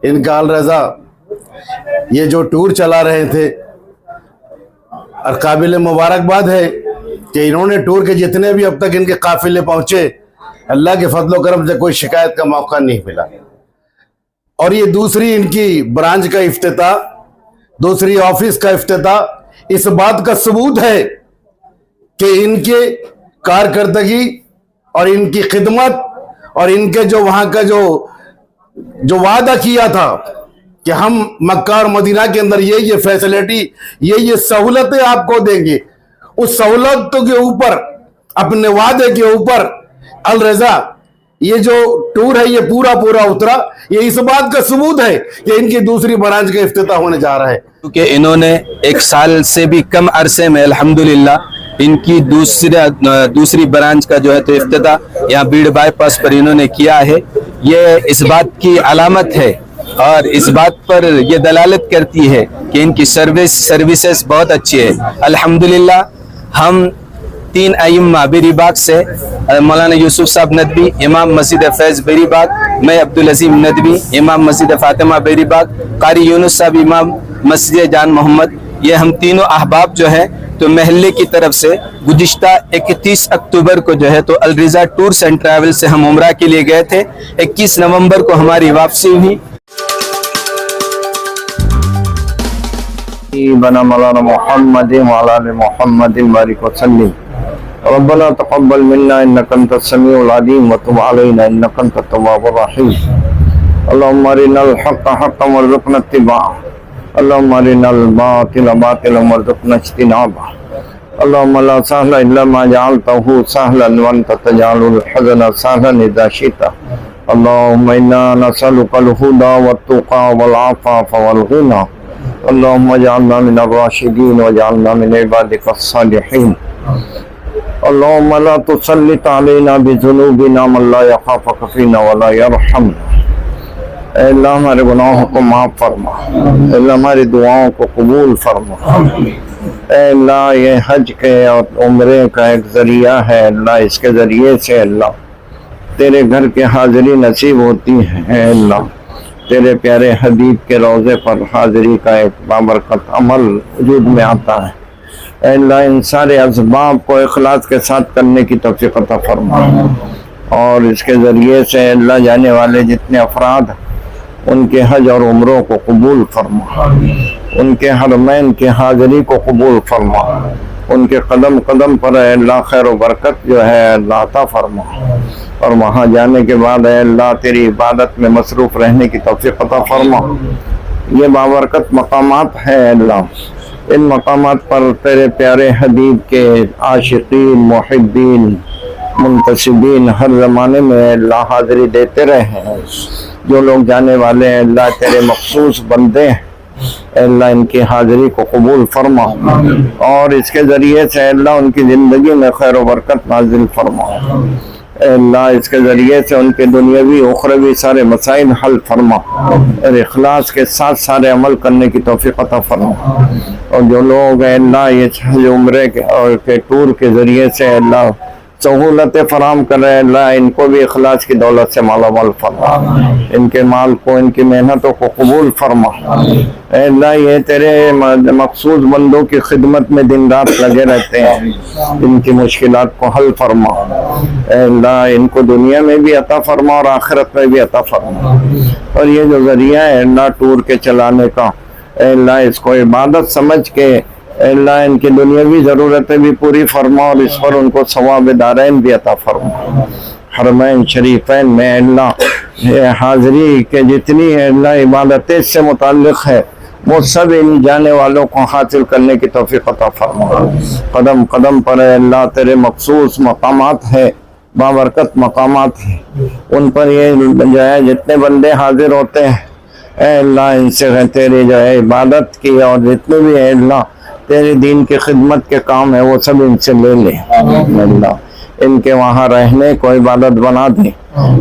इनका अल रज़ा ये जो टूर चला रहे थे, और काबिल मुबारकबाद है कि इन्होंने टूर के जितने भी अब तक इनके काफिले पहुंचे, अल्लाह के फजल करम से कोई शिकायत का मौका नहीं मिला। और ये दूसरी इनकी ब्रांच का इफ्तिताह, दूसरी ऑफिस का इफ्तिताह इस बात का सबूत है कि इनके कारकर्दगी और इनकी खिदमत और इनके जो वहां का जो वादा किया था कि हम मक्का और मदीना के अंदर ये फैसिलिटी, ये सहूलतें आपको देंगे, उस सहूलतों के ऊपर, अपने वादे के ऊपर अल रज़ा ये जो टूर है ये पूरा उतरा। ये इस बात का सबूत है कि इनकी दूसरी ब्रांच का इफ्तिताह होने जा रहा है, क्योंकि इन्होंने 1 साल से भी कम अरसे में अल्हम्दुलिल्लाह इनकी दूसरी ब्रांच का जो है तो इफ्तिताह यहाँ बीड़ बाईपास पर इन्होंने किया है। ये इस बात की अलामत है और इस बात पर यह दलालत करती है कि इनकी सर्विसेज बहुत अच्छी है। अल्हम्दुलिल्लाह हम 3 अइम्मा बेरीबाग से, मौलाना यूसुफ साहब नदवी इमाम मस्जिद फैज बेरीबाग, मैं अब्दुल अजीम नदवी इमाम मस्जिद फातिमा बेरीबाग, कारी यूनुस साहब इमाम मस्जिद जान मोहम्मद, ये हम तीनों अहबाब जो है तो महल्ले की तरफ से गुज़िश्ता 31 अक्टूबर को जो है तो अल रज़ा टूर्स एंड ट्रैवल से हम उम्रा के लिए गए थे। 21 नवंबर को हमारी वापसी हुई। बना मौलाना मोहम्मद मोहम्मद बारिक वसल्लिम रब्बना तक़ब्बल मिन्ना इन्नका अंतस समीउल अलीम व तुब अलैना इन्नका अंतत तव्वाबुर रहीम। अल्लाहुम्मा अरिनल हक़्क़ हक़्क़न वरज़ुक़ना इत्तिबाअह, अल्लाहुम्मा अरिनल बातिला बातिलन वरज़ुक़ना इज्तिनाबह। अल्लाहुम्मा ला सहला इल्ला मा जअलतहु सहलन व अंत तजअलुल हज़ना सहलन इज़ा शि'ता। अल्लाहुम्मा इन्ना नसअलुकल हुदा वत्तुक़ा वल आफ़ाफ़ वल ग़िना। अल्लाहुम्मा जअलना मिनर राशिदीन वजअलना मिन इबादिकस सालिहीन। अल्लाहुम्मा ला तुसल्लित अलैना बिज़ुनूबिना मन ला यख़ाफ़ुका फ़ीना वला यरहमना। ऐ अल्लाह हमारे गुनाहों को माफ़ फरमा, अल्लाह हमारी दुआओं को कबूल फरमा। ऐ अल्लाह ये हज के और उम्रे का एक ज़रिया है अल्लाह, इसके ज़रिए से अल्लाह तेरे घर की हाज़िरी नसीब होती है। अल्लाह तेरे प्यारे हबीब के रोज़े पर हाज़िरी का एक बाबरकत अमल वजूद में आता है। अल्लाह इन सारे असबाब को इखलास के साथ करने की तौफ़ीक़ अता फरमा और इसके ज़रिए से अल्लाह जाने वाले जितने अफराद उनके हज और उम्रों को कबूल फरमा, उनके हरमैन की हाज़िरी को कबूल फरमा, उनके कदम कदम पर अल्लाह खैर व बरकत जो है अल्लाह अता फरमा और वहाँ जाने के बाद अल्लाह तेरी इबादत में मसरूफ़ रहने की तौफ़ीक़ अता फरमा। ये बाबरकत मकामात है अल्लाह, इन मकामात पर तेरे प्यारे हबीब के आशिकीन मुहिब्बीन मुंतसिबीन हर ज़माने में अल्लाह हाज़िरी देते रहे हैं। जो लोग जाने वाले हैं अल्लाह तेरे मखसूस बंदे हैं, अल्लाह इनकी हाज़िरी को कबूल फरमा और इसके ज़रिए से अल्लाह उनकी ज़िंदगी में खैर व बरकत नाज़िल फरमा। अल्लाह इसके ज़रिए से उनके दुनियावी उखरवी सारे मसाइल हल फरमा और इखलास के साथ सारे अमल करने की तौफ़ीक़ अता फरमा। और जो लोग अल्लाह ये हज उम्रे के टूर के ज़रिए से अल्लाह सहूलतें फराम कर रहे हैं, अल्लाह इनको भी इखलास की दौलत से मालामाल फरमा, इनके माल को, इनकी मेहनतों को कबूल फरमा। अल्लाह ये तेरे मखसूस बंदों की खिदमत में दिन रात लगे रहते हैं, इनकी मुश्किलात को हल फरमा। अल्लाह इनको दुनिया में भी अता फरमा और आखिरत में भी अता फरमा। और ये जो ज़रिया है अल्लाह टूर के चलाने का, अल्लाह इसको इबादत समझ के अल्लाह इनकी दुनियावी ज़रूरतें भी पूरी फरमा और इस पर उनको सवाब दारैन भी अता फरमा। हरमैन शरीफैन में अल्लाह हाज़िरी के जितनी अल्लाह इबादतें इससे मुताल्लिक़ है वो सब इन जाने वालों को हासिल करने की तौफ़ीक़ अता फरमा। कदम कदम पर अल्लाह तेरे मखसूस मकामात है, बाबरकत मकामात है, उन पर ये जो है जितने बंदे हाजिर होते हैं अल्लाह इनसे तेरी जो है इबादत की और जितने भी है अल्लाह तेरे दीन की खिदमत के काम है वो सब इनसे ले ले। अल्लाह इनके वहाँ रहने को इबादत बना दे,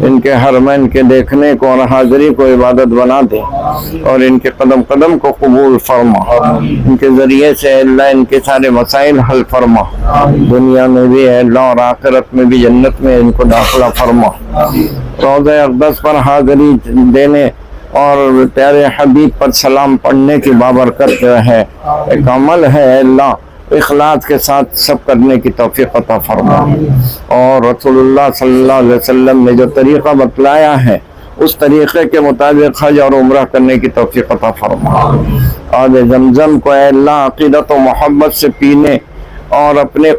इनके हरमैन के देखने को और हाजिरी को इबादत बना दे और इनके कदम कदम को कबूल फरमा। इनके ज़रिए से अल्लाह इनके सारे मसाइल हल फरमा, दुनिया में भी अल्लाह और आखिरत में भी जन्नत में इनको दाखिला फरमा। रोज़े अक़दस पर हाजिरी देने और प्यारे हबीब पर सलाम पढ़ने की बाबरकत जो है एक अमल है। अल्लाह इखलास के साथ सब करने की तौफीक अता फरमा और रसूलुल्लाह सल्लल्लाहु अलैहि वसल्लम ने जो तरीक़ा बतलाया है उस तरीक़े के मुताबिक हज और उम्रा करने की तौफीक अता फरमा। और जमजम को अल्लाह अक़ीदत व मोहब्बत से पीने और अपने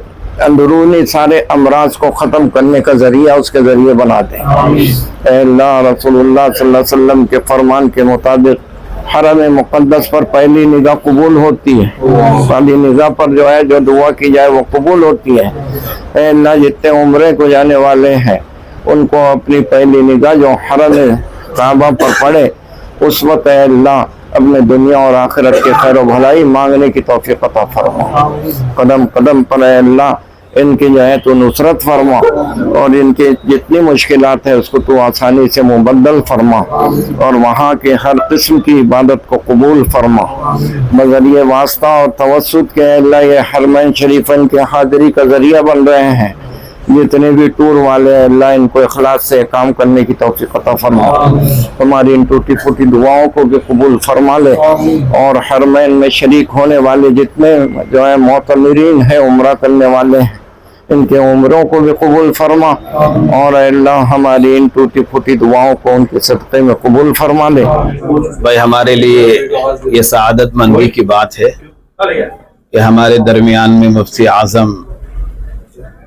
अंदरूनी सारे अमराज को ख़त्म करने का ज़रिया उसके ज़रिए बना दें। अल्लाह रसूलुल्लाह सल्लल्लाहु अलैहि वसल्लम के फरमान के मुताबिक हरम मुक़द्दस पर पहली निगाह कबूल होती है। पहली निगाह पर जो है जो दुआ की जाए वो कबूल होती है। अल्लाह जितने उम्रे को जाने वाले हैं उनको अपनी पहली निगाह जो हरम काबा पर पड़े उस वक्त अल्लाह अपने दुनिया और आखिरत के खैर भलाई मांगने की तौफीक अता फरमा। कदम कदम पर अल्लाह इनकी जो है तो नुसरत फरमा और इनके जितनी मुश्किलात है उसको तो आसानी से मुबद्दल फरमा और वहाँ के हर किस्म की इबादत को कबूल फरमा। बज़रिए वास्ता और तवस्सुत के अल्लाह ये हरमैन शरीफन के हाज़िरी का ज़रिया बन रहे हैं। जितने भी टूर वाले अल्लाह इनको इखलास से काम करने की तौफीक अता फरमा। हमारी इन टूटी फूटी दुआओं को भी कबूल फरमा ले और हरमैन में शरीक होने वाले जितने जो है मोतमिरीन है उम्रा करने वाले हैं इनके उम्रों को भी कबूल फरमा और अल्लाह हमारी इन टूटी फूटी दुआओं को उनके सदक़े में कबूल फरमा ले। भाई हमारे लिए ये सआदत मंदी की बात है कि हमारे दरमियान में मुफ्ती आज़म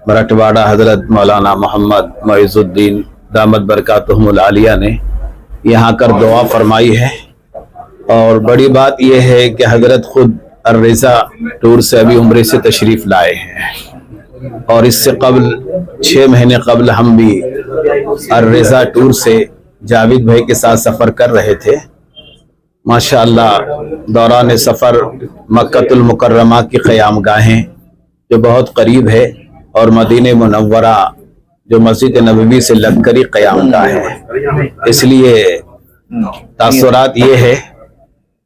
मराठवाड़ा हजरत मौलाना मोहम्मद मोइज़ुद्दीन दामद बरकातुहुमुल आलिया ने यहाँ कर दुआ फरमाई है। और बड़ी बात यह है कि हजरत खुद अर्रेज़ा टूर से अभी उम्रे से तशरीफ़ लाए हैं और इससे कबल 6 महीने कबल हम भी अर्रेज़ा टूर से जावेद भाई के साथ सफ़र कर रहे थे। माशाअल्लाह दौरान सफ़र मक्कतुल मुकर्रमा की क़यामगाहें जो बहुत करीब है और मदीने मुनव्वरा जो मस्जिद नबवी से लगकर ही क़यामगाह है, इसलिए तासुरात ये है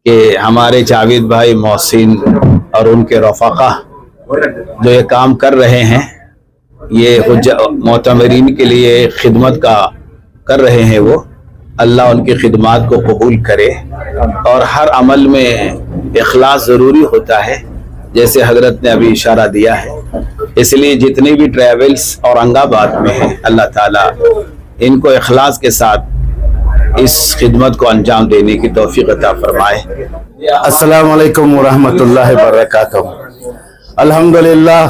कि हमारे जावेद भाई मोहसिन और उनके रफ़ाक़ा जो ये काम कर रहे हैं ये मोतमरीन के लिए खिदमत का कर रहे हैं। वो अल्लाह उनकी खिदमत को कबूल करे और हर अमल में इखलास ज़रूरी होता है जैसे हजरत ने अभी इशारा दिया है। इसलिए जितने भी ट्रैवल्स औरंगाबाद में हैं अल्लाह ताला इनको इखलास के साथ इस खिदमत को अंजाम देने की तौफीक अता फरमाए। अस्सलाम वालेकुम वरहमतुल्लाहि वबरकातुहू। अल्हम्दुलिल्लाह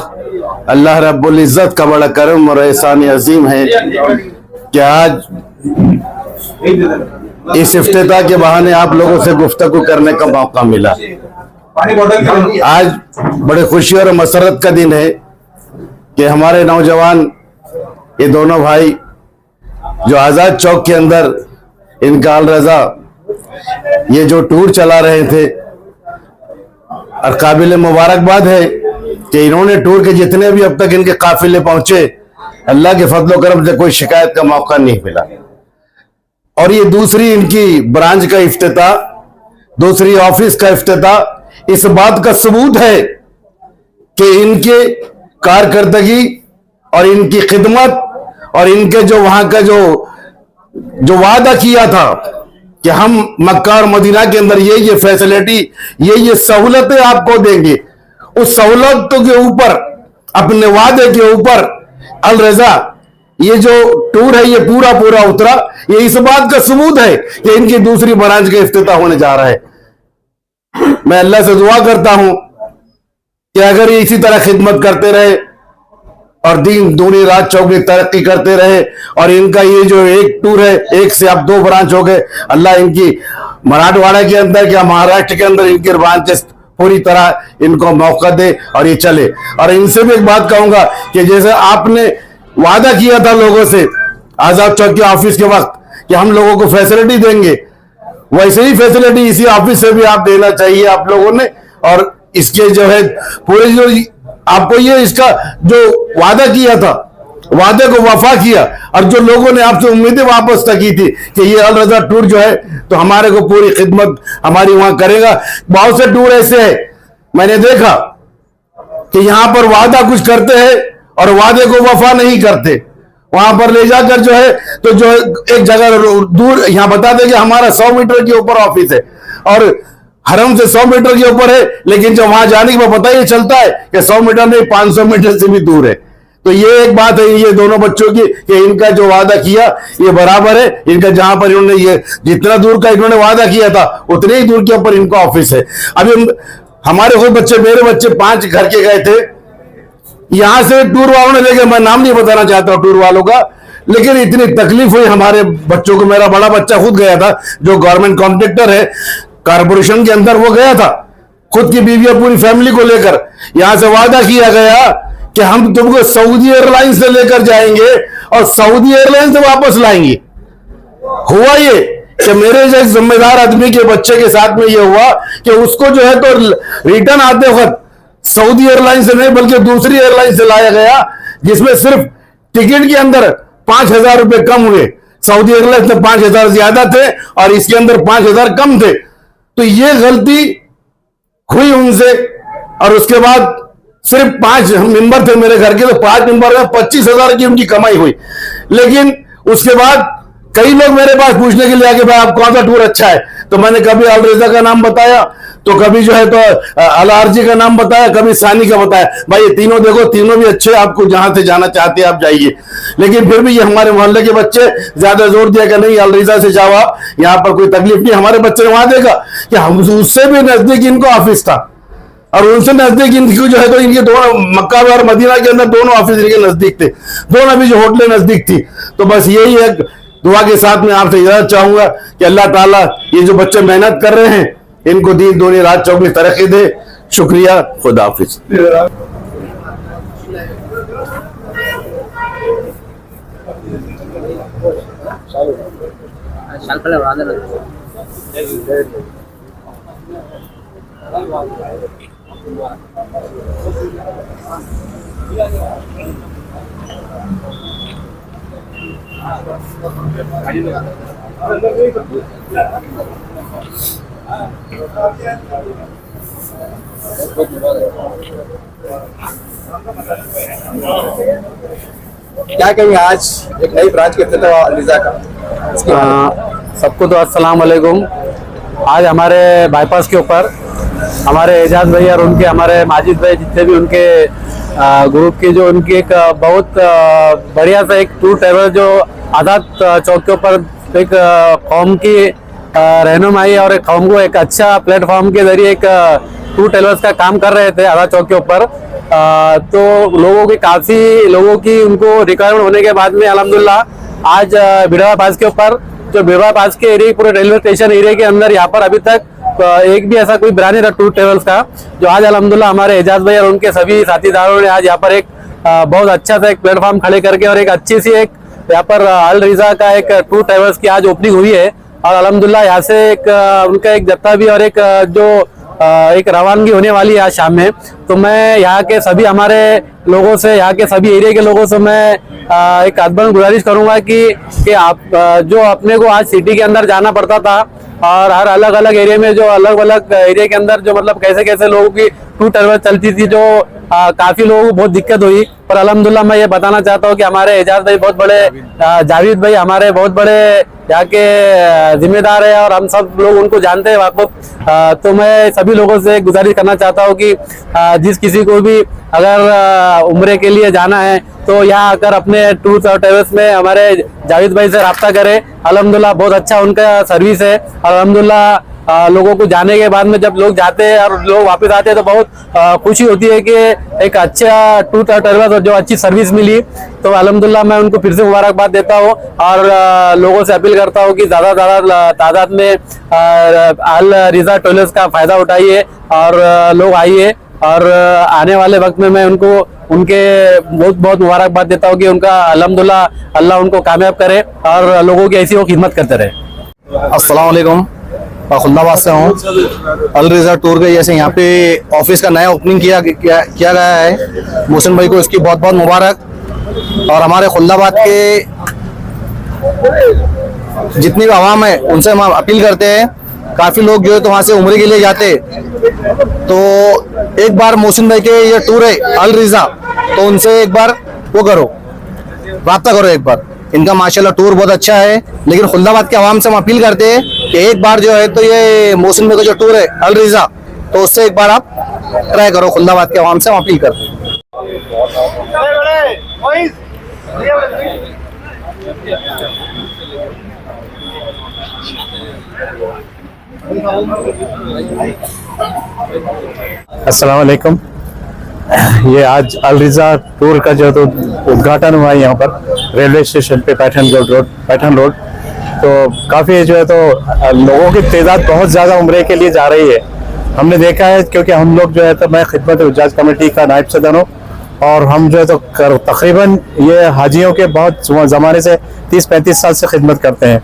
अल्लाह रब्बुल इज़्ज़त का बड़ा करम और एहसान अजीम है कि आज इस इफ्तिताह के बहाने आप लोगों से गुफ्तगू करने का मौका मिला। आज बड़े खुशी और मसरत का दिन है कि हमारे नौजवान ये दोनों भाई जो आज़ाद चौक के अंदर इनका अल रज़ा ये जो टूर चला रहे थे और काबिल मुबारकबाद है कि इन्होंने टूर के जितने भी अब तक इनके काफिले पहुंचे अल्लाह के फजल करम से कोई शिकायत का मौका नहीं मिला। और ये दूसरी इनकी ब्रांच का इफ्तिताह, दूसरी ऑफिस का इफ्तिताह इस बात का सबूत है कि इनके कारकर्दगी और इनकी खिदमत और इनके जो वहां का जो वादा किया था कि हम मक्का और मदीना के अंदर ये फैसिलिटी ये सहूलतें आपको देंगे, उस सहूलतों के ऊपर अपने वादे के ऊपर अल रज़ा ये जो टूर है ये पूरा पूरा उतरा। ये इस बात का सबूत है कि इनकी दूसरी ब्रांच का इफ्तिताह होने जा रहा है। मैं अल्लाह से दुआ करता हूं कि अगर ये इसी तरह खिदमत करते रहे और दिन दूनी रात चौगुनी तरक्की करते रहे और इनका ये जो एक टूर है एक से अब 2 ब्रांच हो गए, अल्लाह इनकी मराठवाड़ा के अंदर या महाराष्ट्र के अंदर इनकी ब्रांचेस पूरी तरह इनको मौका दे और ये चले। और इनसे भी एक बात कहूंगा कि जैसे आपने वादा किया था लोगों से आजाद चौक के ऑफिस के वक्त कि हम लोगों को फैसिलिटी देंगे, वैसे ही फैसिलिटी इसी ऑफिस से भी आप देना चाहिए आप लोगों ने। और इसके जो है पूरे जो आपको ये इसका जो वादा किया था वादे को वफा किया और जो लोगों ने आपसे उम्मीदें वापस तक की थी कि ये अल रज़ा टूर जो है तो हमारे को पूरी खिदमत हमारी वहां करेगा। बहुत से टूर ऐसे है मैंने देखा कि यहां पर वादा कुछ करते हैं और वादे को वफा नहीं करते। वहां पर ले जाकर जो है तो जो है एक जगह दूर यहाँ बता दें कि हमारा 100 मीटर के ऊपर ऑफिस है और हरम से 100 मीटर के ऊपर है, लेकिन जब वहां जाने के बाद पता ही चलता है कि 100 मीटर नहीं 500 मीटर से भी दूर है। तो ये एक बात है ये दोनों बच्चों की कि इनका जो वादा किया ये बराबर है। इनका जहां पर इन्होंने ये जितना दूर का इन्होंने वादा किया था उतने ही दूर के ऊपर इनका ऑफिस है। अभी हमारे खुद बच्चे, मेरे बच्चे 5 घर के गए थे, यहां से टूर वालों ने लेके, मैं नाम नहीं बताना चाहता टूर वालों का, लेकिन इतनी तकलीफ हुई हमारे बच्चों को। मेरा बड़ा बच्चा खुद गया था जो गवर्नमेंट कॉन्ट्रैक्टर है कारपोरेशन के अंदर, वो गया था खुद की बीवी और पूरी फैमिली को लेकर। यहां से वादा किया गया कि हम तुमको सऊदी एयरलाइंस से लेकर जाएंगे और सऊदी एयरलाइंस से वापस लाएंगे। हुआ ये कि मेरे जैसे जिम्मेदार आदमी के बच्चे के साथ में ये हुआ कि उसको जो है तो रिटर्न आते वक्त सऊदी एयरलाइंस से नहीं बल्कि दूसरी एयरलाइन से लाया गया, जिसमें सिर्फ टिकट के अंदर 5,000 रुपए कम हुए। सऊदी एयरलाइंस में 5,000 ज्यादा थे और इसके अंदर 5,000 कम थे। तो ये गलती हुई उनसे। और उसके बाद सिर्फ 5 मेंबर थे मेरे घर के, तो 5 मेंबर में 25,000 की उनकी कमाई हुई। लेकिन उसके बाद कई लोग मेरे पास पूछने के लिए आके भाई आप कौन सा टूर अच्छा है, तो मैंने कभी अल रेजा का नाम बताया, तो कभी जो है तो अल आरजी का नाम बताया, कभी सानी का बताया। भाई ये तीनों देखो, तीनों भी अच्छे, आपको जहां से जाना चाहते हैं आप जाइए। लेकिन फिर भी ये हमारे मोहल्ले के बच्चे ज्यादा जोर दिया कि नहीं अल रेजा से जाओ आप, यहाँ पर कोई तकलीफ नहीं। हमारे बच्चे ने वहां देखा कि हम उससे भी नजदीक इनको ऑफिस था और उनसे नजदीक इनकी जो है तो इनके दोनों मक्का और मदीना के अंदर दोनों ऑफिस इनके नजदीक थे, दोनों भी जो होटलें नजदीक थी। तो बस यही है, दुआ के साथ में आपसे इजाजत चाहूंगा कि अल्लाह ताला ये जो बच्चे मेहनत कर रहे हैं इनको दीन दुनिया रात 24 तरक्की दे। शुक्रिया, खुदा हाफिज। क्या कहेंगे आज एक नई ब्रांच के इफ्तिताह अल रिजा का? सबको तो अस्सलाम वालेकुम। आज हमारे बाईपास के ऊपर हमारे एजाज भाई और उनके हमारे माजिद भाई जितने भी उनके ग्रुप के जो उनकी एक बहुत बढ़िया सा एक टूर ट्रैवल जो आज़ाद चौक के ऊपर एक कौम की रहनुमाई और एक कौम को एक अच्छा प्लेटफॉर्म के जरिए एक टूर ट्रैवल्स का काम कर रहे थे आज़ाद चौक के ऊपर। तो लोगों की काफ़ी लोगों की उनको रिक्वायरमेंट होने के बाद में अल्हम्दुलिल्लाह आज बिड़वा पास के ऊपर जो बिड़वा पास के एरिया पूरे रेलवे स्टेशन एरिया के अंदर यहाँ पर अभी तक एक भी ऐसा कोई ब्रांच नहीं था टूर ट्रेवल्स का, जो आज अल्हम्दुलिल्लाह हमारे एजाज भाई और उनके सभी साथीदारों ने आज यहाँ पर एक बहुत अच्छा सा एक प्लेटफॉर्म खड़े करके और एक अच्छी सी एक यहाँ पर अल रिजा का एक टूर ट्रेवल्स की आज ओपनिंग हुई है। और अल्हम्दुलिल्लाह यहाँ से एक उनका एक जत्था भी और एक जो एक रवानगी होने वाली है आज शाम में। तो मैं यहाँ के सभी हमारे लोगों से, यहाँ के सभी एरिया के लोगों से मैं एक अदबन गुजारिश करूंगा कि आप जो अपने को आज सिटी के अंदर जाना पड़ता था और हर अलग अलग एरिया में जो अलग अलग एरिया के अंदर जो मतलब कैसे कैसे लोगों की टूर ट्रैवल चलती थी, जो काफी लोगों को बहुत दिक्कत हुई। पर अल्हम्दुलिल्लाह मैं ये बताना चाहता हूँ कि हमारे एजाज भाई बहुत बड़े, जावेद भाई हमारे बहुत बड़े यहाँ के जिम्मेदार है और हम सब लोग उनको जानते हैं वाकफ। तो मैं सभी लोगों से गुजारिश करना चाहता हूँ कि जिस किसी को भी अगर उम्रे के लिए जाना है तो यहाँ आकर अपने टूर्स और ट्रेवल्स में हमारे जावेद भाई से रब्ता करें। अल्हम्दुलिल्लाह बहुत अच्छा उनका सर्विस है। अल्हम्दुलिल्लाह लोगों को जाने के बाद में जब लोग जाते हैं और लोग वापस आते हैं तो बहुत खुशी होती है कि एक अच्छा टूर और ट्रेवल्स और जो अच्छी सर्विस मिली। तो अल्हम्दुलिल्लाह मैं उनको फिर से मुबारकबाद देता हूँ और लोगों से अपील करता हूँ कि ज़्यादा ज़्यादा तादाद में अल रिजा ट्रेवल्स का फ़ायदा उठाइए और लोग आइए। और आने वाले वक्त में मैं उनको उनके बहुत बहुत मुबारकबाद देता हूँ कि उनका अल्हम्दुलिल्लाह अल्लाह उनको कामयाब करे और लोगों की ऐसी वो खिदमत करते रहे। अस्सलाम वालेकुम, खुल्दाबाद से हूँ। अल रिजा टूर के जैसे यहाँ पे ऑफिस का नया ओपनिंग किया गया है, मोहसिन भाई को इसकी बहुत बहुत मुबारक। और हमारे खुल्दाबाद के जितनी भी आवाम है उनसे हम अपील करते हैं, काफ़ी लोग जो है तो वहाँ से उम्रे के लिए जाते, तो एक बार मोहसिन भाई के ये टूर है अल रिजा, तो उनसे एक बार वो करो। रब्ता करो एक बार। इनका माशाल्लाह टूर बहुत अच्छा है, लेकिन खुल्दाबाद के आवाम से हम अपील करते हैं कि एक बार जो है तो ये मोहसिन भाई का जो टूर है अल रिजा, तो उससे एक बार आप ट्राई करो। खुल्दाबाद के आवाम से हम अपील करते हैं। अस्सलाम वालेकुम। ये आज अल रिजा टूर का जो तो उद्घाटन हुआ है यहाँ पर रेलवे स्टेशन पे पैठन रोड। तो काफ़ी जो है तो लोगों की तादाद बहुत ज़्यादा उम्रे के लिए जा रही है। हमने देखा है, क्योंकि हम लोग जो है तो मैं खिदमत उज्जाज कमेटी का नायब सदर हूँ, और हम जो है तो तकरीबन ये हाजियों के बहुत ज़माने से 30-35 साल से खिदमत करते हैं।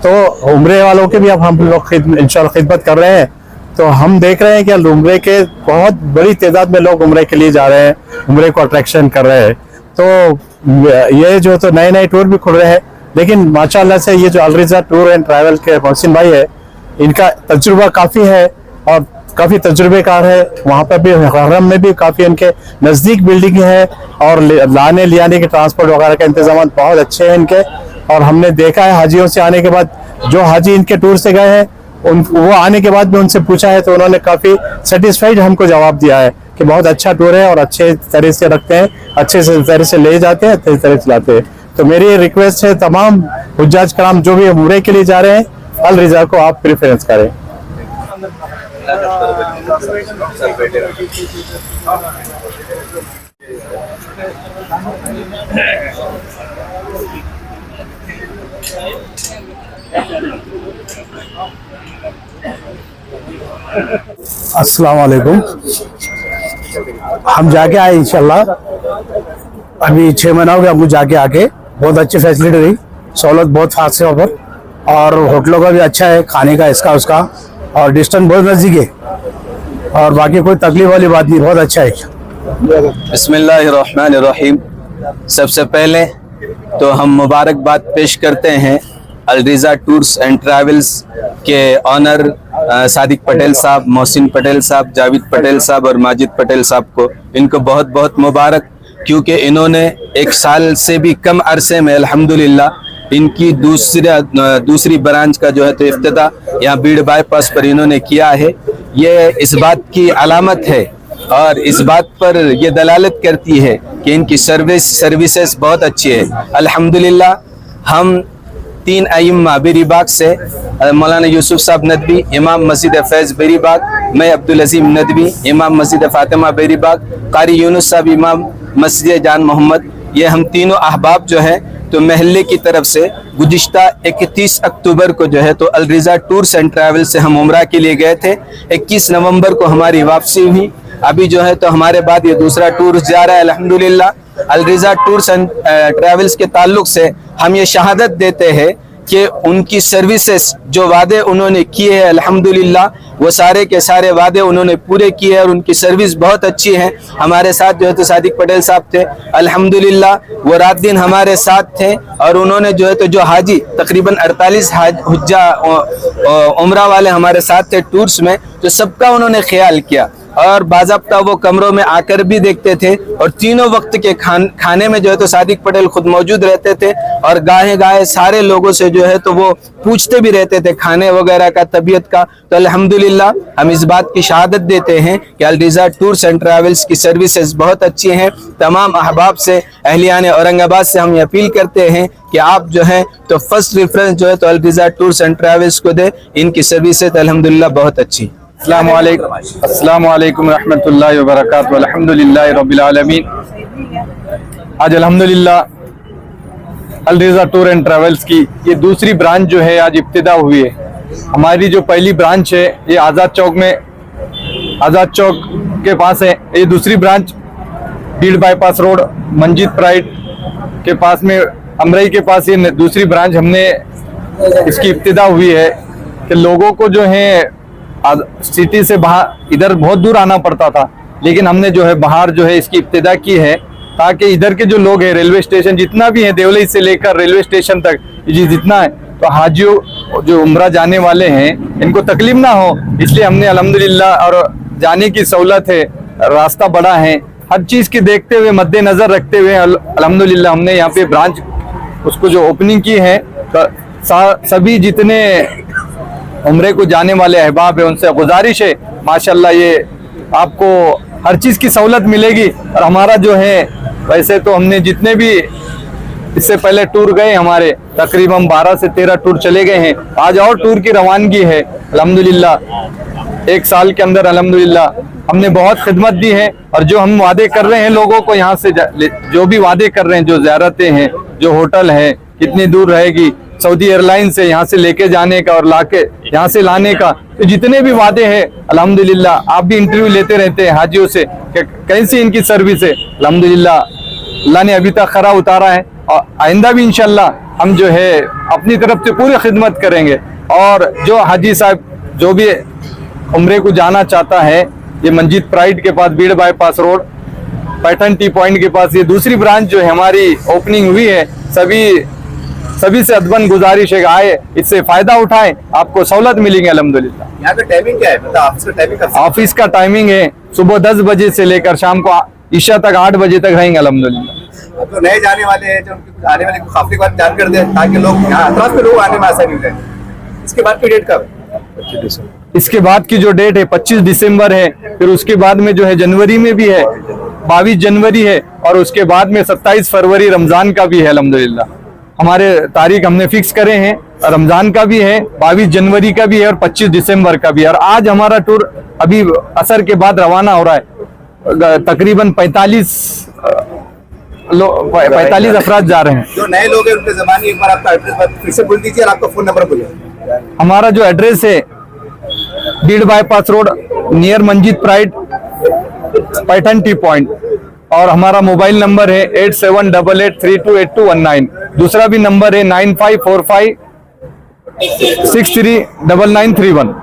तो उम्रे वालों की भी अब हम लोग इंशाल्लाह खिदमत कर रहे हैं। तो हम देख रहे हैं कि उम्रे के बहुत बड़ी तादाद में लोग उम्रे के लिए जा रहे हैं, उम्रे को अट्रैक्शन कर रहे हैं। तो ये जो तो नए नए टूर भी खुल रहे हैं, लेकिन माशाल्लाह से ये जो अल रिजा टूर एंड ट्रैवल के मोहसिन भाई है, इनका तजुर्बा काफ़ी है और काफ़ी तजुर्बेकार है। वहाँ पर भी हरम में भी काफ़ी इनके नज़दीक बिल्डिंग है और लाने ले आने के ट्रांसपोर्ट वगैरह के इंतजाम बहुत अच्छे हैं इनके। और हमने देखा है हाजियों से आने के बाद, जो हाजी इनके टूर से गए हैं वो आने के बाद भी उनसे पूछा है तो उन्होंने काफ़ी सेटिस्फाइड हमको जवाब दिया है कि बहुत अच्छा टूर है और अच्छे तरह से रखते हैं, अच्छे तरह से ले जाते हैं, अच्छे तरह से लाते हैं। तो मेरी रिक्वेस्ट है तमाम हुज्जाज कराम जो भी उम्रे के लिए जा रहे हैं, अल रिजा को आप प्रेफरेंस करें। अस्सलाम वालेकुम। हम जाके आए इंशाल्लाह, अभी 6 महीना हो गया हमको जाके आके। बहुत अच्छी फैसिलिटी रही, सहूलत बहुत खास है वहाँ पर, और होटलों का भी अच्छा है, खाने का इसका उसका, और डिस्टेंस बहुत नज़दीक है, और बाकी कोई तकलीफ वाली बात नहीं, बहुत अच्छा है। बिस्मिल्लाहिर्रहमानिर्रहीम। सबसे पहले तो हम मुबारकबाद पेश करते हैं अल रिजा टूर्स एंड ट्रैवल्स के ऑनर सादिक पटेल साहब, मोहसिन पटेल साहब, जावेद पटेल साहब और माजिद पटेल साहब को। इनको बहुत बहुत मुबारक, क्योंकि इन्होंने 1 साल से भी कम अरसे में अल्हम्दुलिल्लाह इनकी दूसरी ब्रांच का जो है तो इफ्तिताह यहाँ बीड़ बाईपास पर इन्होंने किया है। ये इस बात की अलामत है और इस बात पर यह दलालत करती है कि इनकी सर्विसेज बहुत अच्छी है अल्हम्दुलिल्लाह। हम 3 अइम्मा बेरीबाग से मौलाना यूसुफ साहब नदवी, इमाम मस्जिद फैज़ बेरीबाग, मैं अब्दुल अजीम नदवी, इमाम मस्जिद फातिमा बेरीबाग, कारी यूनुस साहब इमाम मस्जिद जान मोहम्मद, ये हम तीनों अहबाब जो हैं तो महल्ले की तरफ से गुज़िश्ता 31 अक्टूबर को जो है तो अल रिजा टूर्स एंड ट्रैवल से हम उम्रा के लिए गए थे। 21 नवंबर को हमारी वापसी हुई। अभी जो है तो हमारे बाद ये दूसरा टूर जा रहा है अल्हम्दुलिल्लाह। अल रिजा टूर्स एंड ट्रैवल्स के ताल्लुक से हम ये शहादत देते हैं कि उनकी सर्विसेज जो वादे उन्होंने किए हैं अल्हम्दुलिल्लाह वो सारे के सारे वादे उन्होंने पूरे किए और उनकी सर्विस बहुत अच्छी है। हमारे साथ जो है तो सादिक पटेल साहब थे अल्हम्दुलिल्लाह, वो रात दिन हमारे साथ थे और उन्होंने जो है तो जो हाजी तकरीबन 48 हुज्जा उम्रा वाले हमारे साथ थे टूर्स में, तो सबका उन्होंने ख्याल किया और बाज़ाब्ता वो कमरों में आकर भी देखते थे और तीनों वक्त के खाने में जो है तो सादिक पटेल खुद मौजूद रहते थे और गाहे सारे लोगों से जो है तो वो पूछते भी रहते थे खाने वगैरह का, तबीयत का। तो अल्हम्दुलिल्लाह हम इस बात की शहादत देते हैं कि अल रिजा टूर्स एंड ट्रैवल्स की सर्विसेज बहुत अच्छी हैं। तमाम अहबाब से, अहलियान औरंगाबाद से हम ये अपील करते हैं कि आप जो है तो फर्स्ट रेफरेंस जो है तो अल रिजा टूर्स एंड ट्रैवल्स को दे। इनकी सर्विसेज अल्हम्दुलिल्लाह बहुत अच्छी। अस्सलाम वालेकुम रहमतुल्लाहि व बरकातहू। अल्हम्दुलिल्लाहि रब्बिल आलमीन। आज अल्हम्दुलिल्लाह अल रिजा टूर एंड ट्रैवल्स की ये दूसरी ब्रांच जो है आज इब्तिदा हुई है। हमारी जो पहली ब्रांच है ये आज़ाद चौक के पास है। ये दूसरी branch Beed bypass road Manjeet Pride के पास में अमरई के पास ये दूसरी ब्रांच हमने इसकी इब्तिदा हुई है कि लोगों को जो है सिटी से बाहर इधर बहुत दूर आना पड़ता था, लेकिन हमने जो है बाहर जो है इसकी इब्तिदा की है ताकि इधर के जो लोग हैं रेलवे स्टेशन जितना भी है देवलई से लेकर रेलवे स्टेशन तक जितना है तो हाजियों जो उम्रा जाने वाले हैं इनको तकलीफ ना हो, इसलिए हमने अल्हम्दुलिल्लाह और जाने की सहूलत है, रास्ता बड़ा है हर चीज की देखते हुए मद्देनजर रखते हुए अल्हम्दुलिल्लाह हमने यहाँ पे ब्रांच उसको जो ओपनिंग की है, सभी जितने उम्रे को जाने वाले अहबाब है उनसे गुजारिश है, माशाल्लाह ये आपको हर चीज की सहूलत मिलेगी। और हमारा जो है वैसे तो हमने जितने भी इससे पहले टूर गए हमारे तकरीबन 12 से 13 टूर चले गए हैं। आज और टूर की रवानगी है अल्हम्दुलिल्लाह। एक साल के अंदर अल्हम्दुलिल्लाह हमने बहुत खिदमत दी है। और जो हम वादे कर रहे हैं लोगों को यहाँ से जो भी वादे कर रहे हैं, जो ज़ियारतें हैं, जो होटल है, कितनी दूर रहेगी सऊदी एयरलाइन से यहाँ से लेके जाने का और लाके यहाँ से लाने का, तो जितने भी वादे हैं अल्हम्दुलिल्लाह। आप भी इंटरव्यू लेते रहते हैं हाजियों से कि कैसी इनकी सर्विस है। अल्हम्दुलिल्लाह अल्लाह ने अभी तक खरा उतारा है और आइंदा भी इंशाल्लाह हम जो है अपनी तरफ से पूरी खिदमत करेंगे। और जो हाजी साहब जो भी उम्रे को जाना चाहता है, ये मंजिद प्राइड के पास Beed bypass road Paithan T point के पास ये दूसरी ब्रांच जो है हमारी ओपनिंग हुई है। सभी से अदबन गुजारिश है आए, इससे फायदा उठाएं, आपको सहूलत मिलेंगे अल्हम्दुलिल्लाह। यहाँ का टाइमिंग क्या है, मतलब ऑफिस का टाइमिंग कब से? ऑफिस का टाइमिंग है सुबह 10 बजे से लेकर शाम को ईशा तक 8 बजे तक रहेंगे अल्हम्दुलिल्लाह। अब तो नए जाने वाले हैं, जो उनकी कुछ आने वाले काफिले के बारे में जान कर दें ताकि लोग यहाँ अतराफ के लोग आने में आसानी हो जाए। इसके बाद की डेट कब है? इसके बाद की जो डेट है 25 दिसंबर है। फिर उसके बाद में जो है जनवरी में भी है, 22 जनवरी है। और उसके बाद में 27 फरवरी रमजान का भी है अल्हम्दुलिल्लाह। हमारे तारीख हमने फिक्स करे हैं, रमजान का भी है, 22 जनवरी का भी है और 25 दिसंबर का भी है। और आज हमारा टूर अभी असर के बाद रवाना हो रहा है। तकरीबन 45 अफराद जा रहे हैं। जो नए लोग हैं उनके जमाने एक बार आपका एड्रेस फिर से बोल दीजिए और आपका फोन नंबर बोलिए। हमारा जो एड्रेस है Beed bypass road near Manjeet Pride Paithan T point. और हमारा मोबाइल नंबर है 8788328219। दूसरा भी नंबर है 9545 639931।